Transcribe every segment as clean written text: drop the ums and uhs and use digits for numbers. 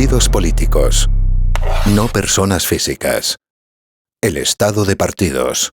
partidos políticos, no personas físicas. El estado de partidos.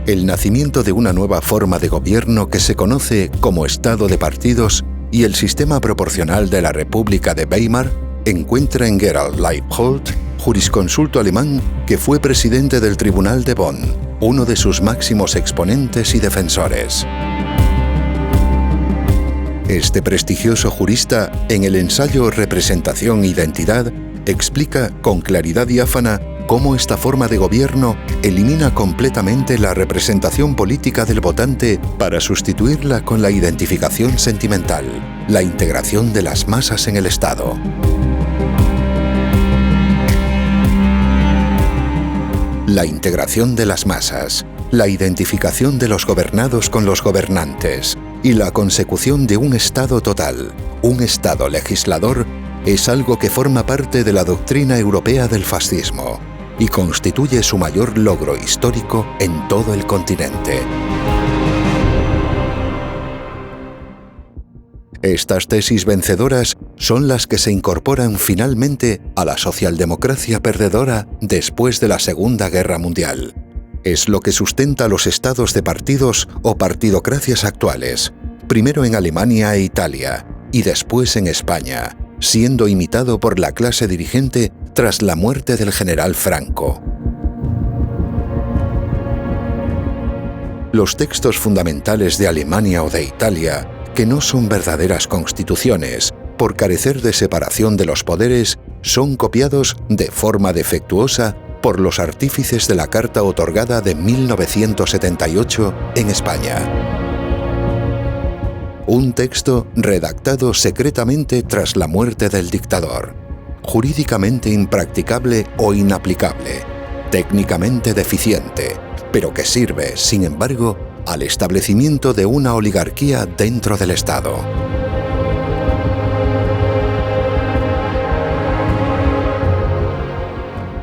El nacimiento de una nueva forma de gobierno que se conoce como Estado de partidos y el sistema proporcional de la República de Weimar encuentra en Gerald Leibhold, jurisconsulto alemán que fue presidente del Tribunal de Bonn, uno de sus máximos exponentes y defensores. Este prestigioso jurista, en el ensayo Representación e Identidad, explica con claridad diáfana cómo esta forma de gobierno elimina completamente la representación política del votante para sustituirla con la identificación sentimental, la integración de las masas en el Estado. La integración de las masas, la identificación de los gobernados con los gobernantes y la consecución de un Estado total, un Estado legislador, es algo que forma parte de la doctrina europea del fascismo y constituye su mayor logro histórico en todo el continente. Estas tesis vencedoras son las que se incorporan finalmente a la socialdemocracia perdedora después de la Segunda Guerra Mundial. Es lo que sustenta los estados de partidos o partidocracias actuales, primero en Alemania e Italia y después en España, siendo imitado por la clase dirigente tras la muerte del general Franco. Los textos fundamentales de Alemania o de Italia, que no son verdaderas constituciones, por carecer de separación de los poderes, son copiados de forma defectuosa por los artífices de la Carta otorgada de 1978 en España. Un texto redactado secretamente tras la muerte del dictador, jurídicamente impracticable o inaplicable, técnicamente deficiente, pero que sirve, sin embargo, al establecimiento de una oligarquía dentro del Estado.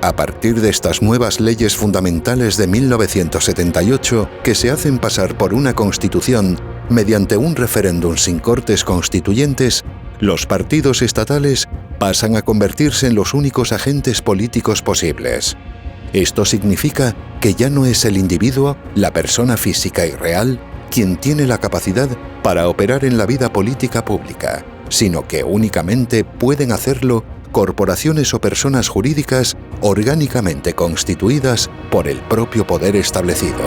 A partir de estas nuevas leyes fundamentales de 1978, que se hacen pasar por una constitución mediante un referéndum sin cortes constituyentes, los partidos estatales pasan a convertirse en los únicos agentes políticos posibles. Esto significa que ya no es el individuo, la persona física y real, quien tiene la capacidad para operar en la vida política pública, sino que únicamente pueden hacerlo corporaciones o personas jurídicas orgánicamente constituidas por el propio poder establecido.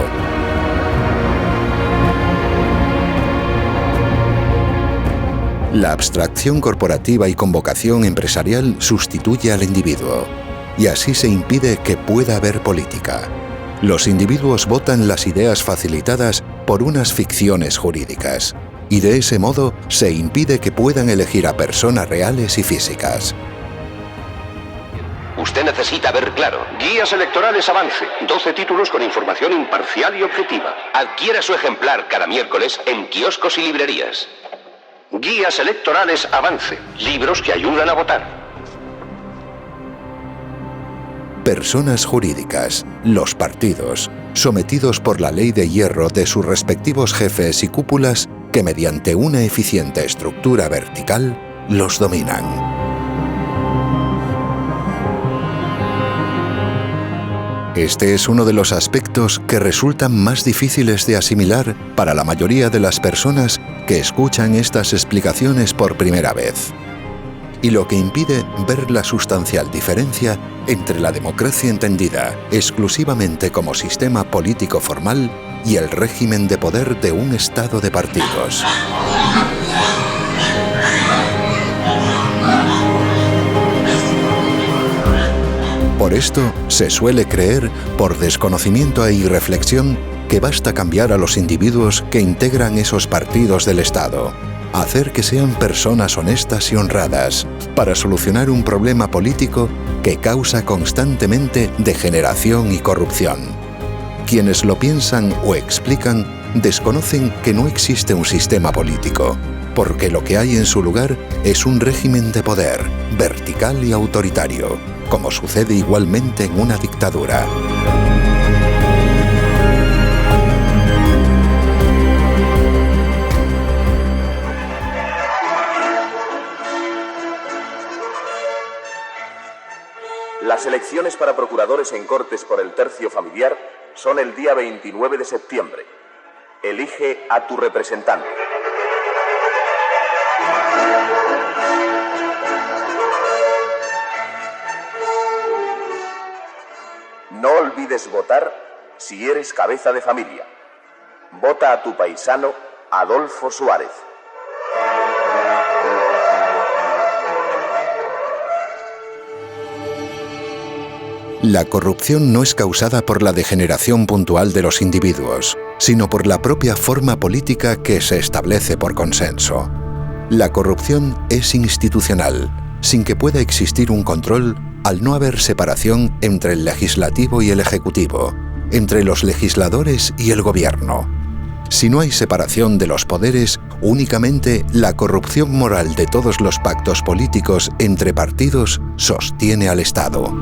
La abstracción corporativa y convocación empresarial sustituye al individuo, y así se impide que pueda haber política. Los individuos votan las ideas facilitadas por unas ficciones jurídicas, y de ese modo se impide que puedan elegir a personas reales y físicas. Usted necesita ver claro. Guías electorales Avance. 12 títulos con información imparcial y objetiva. Adquiera su ejemplar cada miércoles en kioscos y librerías. Guías electorales Avance. Libros que ayudan a votar. Personas jurídicas, los partidos, sometidos por la ley de hierro de sus respectivos jefes y cúpulas que mediante una eficiente estructura vertical los dominan. Este es uno de los aspectos que resultan más difíciles de asimilar para la mayoría de las personas que escuchan estas explicaciones por primera vez, y lo que impide ver la sustancial diferencia entre la democracia entendida exclusivamente como sistema político formal y el régimen de poder de un Estado de partidos. Por esto, se suele creer, por desconocimiento e irreflexión, que basta cambiar a los individuos que integran esos partidos del Estado, hacer que sean personas honestas y honradas, para solucionar un problema político que causa constantemente degeneración y corrupción. Quienes lo piensan o explican desconocen que no existe un sistema político, porque lo que hay en su lugar es un régimen de poder, vertical y autoritario, como sucede igualmente en una dictadura. Las elecciones para procuradores en Cortes por el tercio familiar son el día 29 de septiembre. Elige a tu representante. No olvides votar si eres cabeza de familia. Vota a tu paisano Adolfo Suárez. La corrupción no es causada por la degeneración puntual de los individuos, sino por la propia forma política que se establece por consenso. La corrupción es institucional, sin que pueda existir un control al no haber separación entre el legislativo y el ejecutivo, entre los legisladores y el gobierno. Si no hay separación de los poderes, únicamente la corrupción moral de todos los pactos políticos entre partidos sostiene al Estado.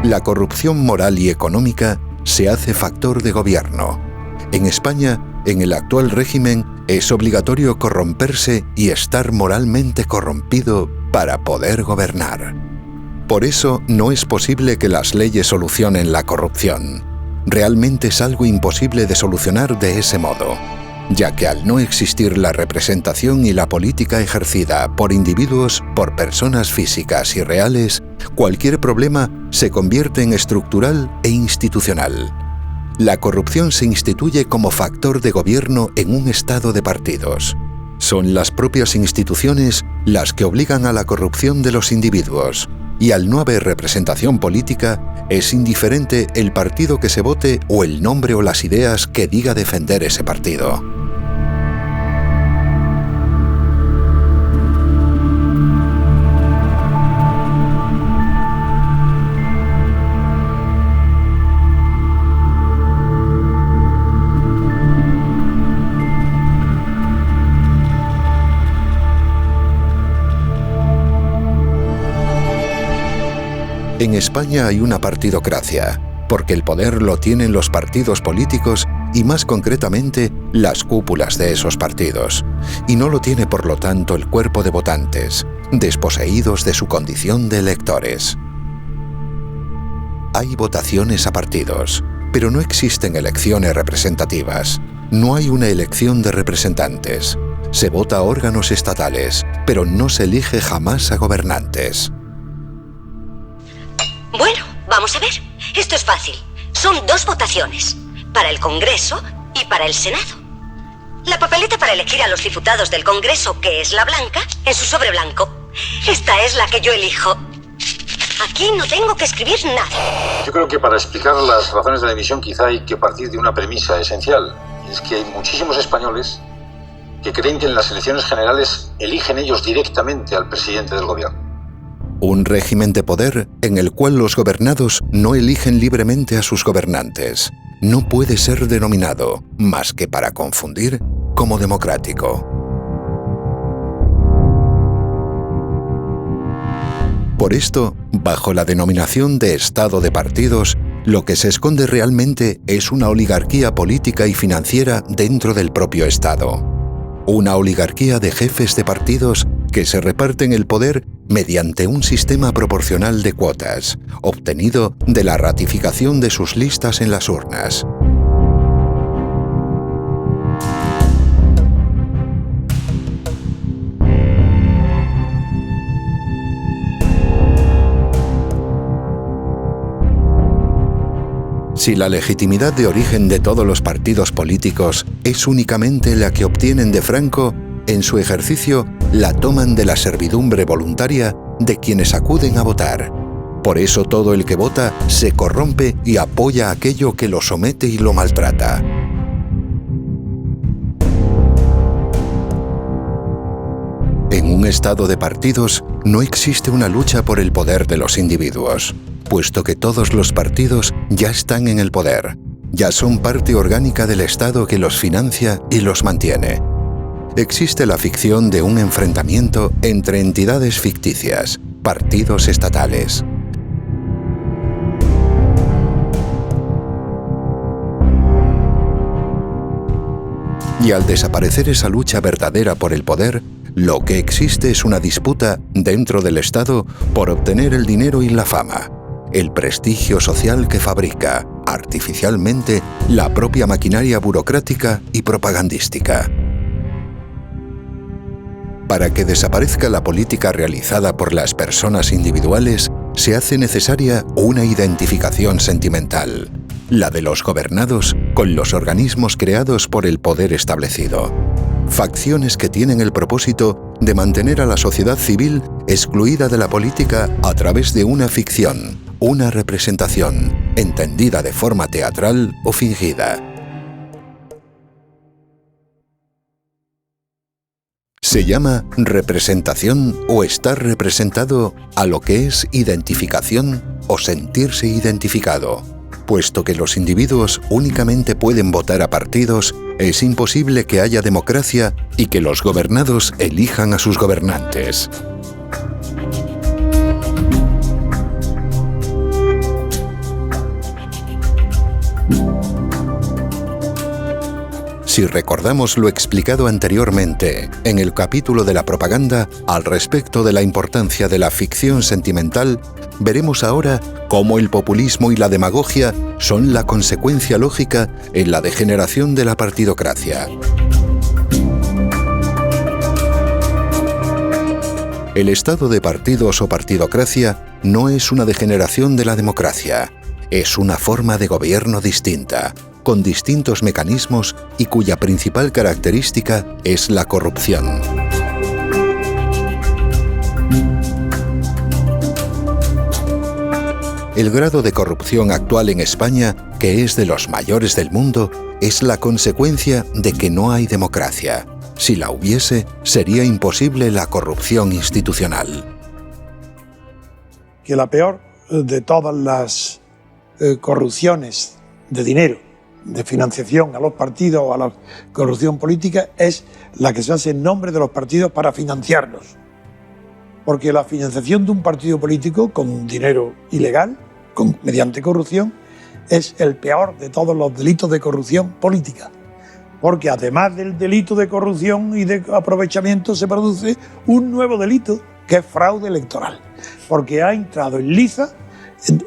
La corrupción moral y económica se hace factor de gobierno. En España, en el actual régimen, es obligatorio corromperse y estar moralmente corrompido para poder gobernar. Por eso no es posible que las leyes solucionen la corrupción. Realmente es algo imposible de solucionar de ese modo, ya que al no existir la representación y la política ejercida por individuos, por personas físicas y reales, cualquier problema se convierte en estructural e institucional. La corrupción se instituye como factor de gobierno en un estado de partidos. Son las propias instituciones las que obligan a la corrupción de los individuos, y al no haber representación política, es indiferente el partido que se vote o el nombre o las ideas que diga defender ese partido. En España hay una partidocracia, porque el poder lo tienen los partidos políticos y más concretamente las cúpulas de esos partidos, y no lo tiene por lo tanto el cuerpo de votantes, desposeídos de su condición de electores. Hay votaciones a partidos, pero no existen elecciones representativas. No hay una elección de representantes. Se vota a órganos estatales, pero no se elige jamás a gobernantes. Bueno, vamos a ver. Esto es fácil. Son 2 votaciones, para el Congreso y para el Senado. La papeleta para elegir a los diputados del Congreso, que es la blanca, en su sobre blanco. Esta es la que yo elijo. Aquí no tengo que escribir nada. Yo creo que para explicar las razones de la división quizá hay que partir de una premisa esencial. Es que hay muchísimos españoles que creen que en las elecciones generales eligen ellos directamente al presidente del gobierno. Un régimen de poder en el cual los gobernados no eligen libremente a sus gobernantes no puede ser denominado, más que para confundir, como democrático. Por esto, bajo la denominación de Estado de partidos, lo que se esconde realmente es una oligarquía política y financiera dentro del propio Estado. Una oligarquía de jefes de partidos que se reparten el poder mediante un sistema proporcional de cuotas, obtenido de la ratificación de sus listas en las urnas. Si la legitimidad de origen de todos los partidos políticos es únicamente la que obtienen de Franco, en su ejercicio la toman de la servidumbre voluntaria de quienes acuden a votar. Por eso todo el que vota se corrompe y apoya aquello que lo somete y lo maltrata. En un estado de partidos no existe una lucha por el poder de los individuos, puesto que todos los partidos ya están en el poder, ya son parte orgánica del Estado que los financia y los mantiene. Existe la ficción de un enfrentamiento entre entidades ficticias, partidos estatales. Y al desaparecer esa lucha verdadera por el poder, lo que existe es una disputa dentro del Estado por obtener el dinero y la fama, el prestigio social que fabrica, artificialmente, la propia maquinaria burocrática y propagandística. Para que desaparezca la política realizada por las personas individuales, se hace necesaria una identificación sentimental, la de los gobernados con los organismos creados por el poder establecido. Facciones que tienen el propósito de mantener a la sociedad civil excluida de la política a través de una ficción, una representación, entendida de forma teatral o fingida. Se llama representación o estar representado a lo que es identificación o sentirse identificado. Puesto que los individuos únicamente pueden votar a partidos, es imposible que haya democracia y que los gobernados elijan a sus gobernantes. Si recordamos lo explicado anteriormente en el capítulo de la propaganda al respecto de la importancia de la ficción sentimental, veremos ahora cómo el populismo y la demagogia son la consecuencia lógica en la degeneración de la partidocracia. El estado de partidos o partidocracia no es una degeneración de la democracia, es una forma de gobierno distinta, con distintos mecanismos y cuya principal característica es la corrupción. El grado de corrupción actual en España, que es de los mayores del mundo, es la consecuencia de que no hay democracia. Si la hubiese, sería imposible la corrupción institucional. Que la peor de todas las corrupciones de dinero, de financiación a los partidos o a la corrupción política, es la que se hace en nombre de los partidos para financiarlos. Porque la financiación de un partido político con dinero ilegal, mediante corrupción, es el peor de todos los delitos de corrupción política. Porque además del delito de corrupción y de aprovechamiento se produce un nuevo delito que es fraude electoral. Porque ha entrado en liza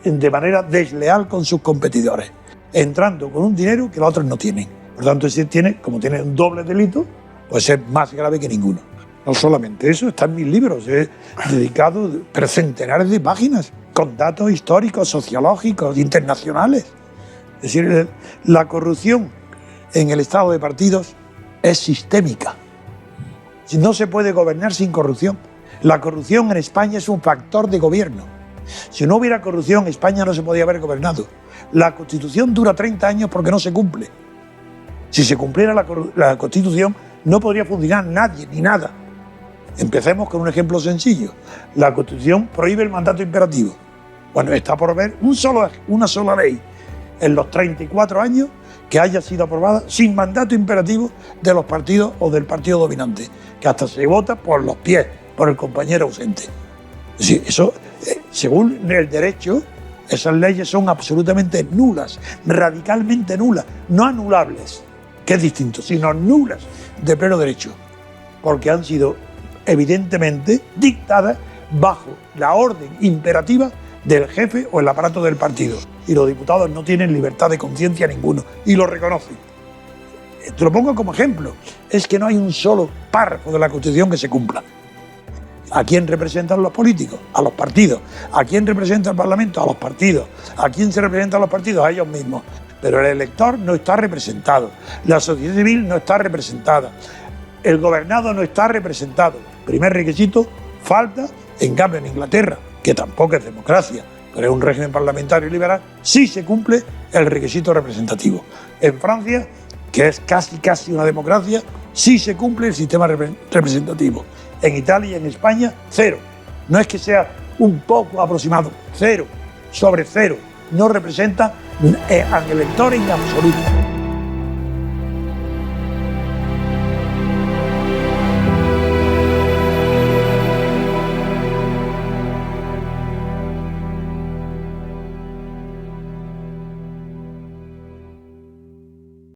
de manera desleal con sus competidores, entrando con un dinero que los otros no tienen. Por tanto, si como tiene un doble delito, pues es más grave que ninguno. No solamente eso, está en mis libros, he dedicado centenares de páginas con datos históricos, sociológicos, internacionales. Es decir, la corrupción en el estado de partidos es sistémica. No se puede gobernar sin corrupción. La corrupción en España es un factor de gobierno. Si no hubiera corrupción, España no se podía haber gobernado. La Constitución dura 30 años porque no se cumple. Si se cumpliera la Constitución, no podría funcionar nadie ni nada. Empecemos con un ejemplo sencillo. La Constitución prohíbe el mandato imperativo. Bueno, está por ver una sola ley en los 34 años que haya sido aprobada sin mandato imperativo de los partidos o del partido dominante, que hasta se vota por los pies, por el compañero ausente. Es decir, eso, según el derecho, esas leyes son absolutamente nulas, radicalmente nulas, no anulables, que es distinto, sino nulas de pleno derecho, porque han sido evidentemente dictadas bajo la orden imperativa del jefe o el aparato del partido. Y los diputados no tienen libertad de conciencia ninguno, y lo reconocen. Te lo pongo como ejemplo. Es que no hay un solo párrafo de la Constitución que se cumpla. ¿A quién representan los políticos? A los partidos. ¿A quién representa el Parlamento? A los partidos. ¿A quién se representan los partidos? A ellos mismos. Pero el elector no está representado. La sociedad civil no está representada. El gobernado no está representado. Primer requisito, falta. En cambio, en Inglaterra, que tampoco es democracia, pero es un régimen parlamentario liberal, sí se cumple el requisito representativo. En Francia, que es casi una democracia, sí se cumple el sistema representativo. En Italia y en España, 0. No es que sea un poco aproximado, 0 sobre 0. no representa al elector en absoluto.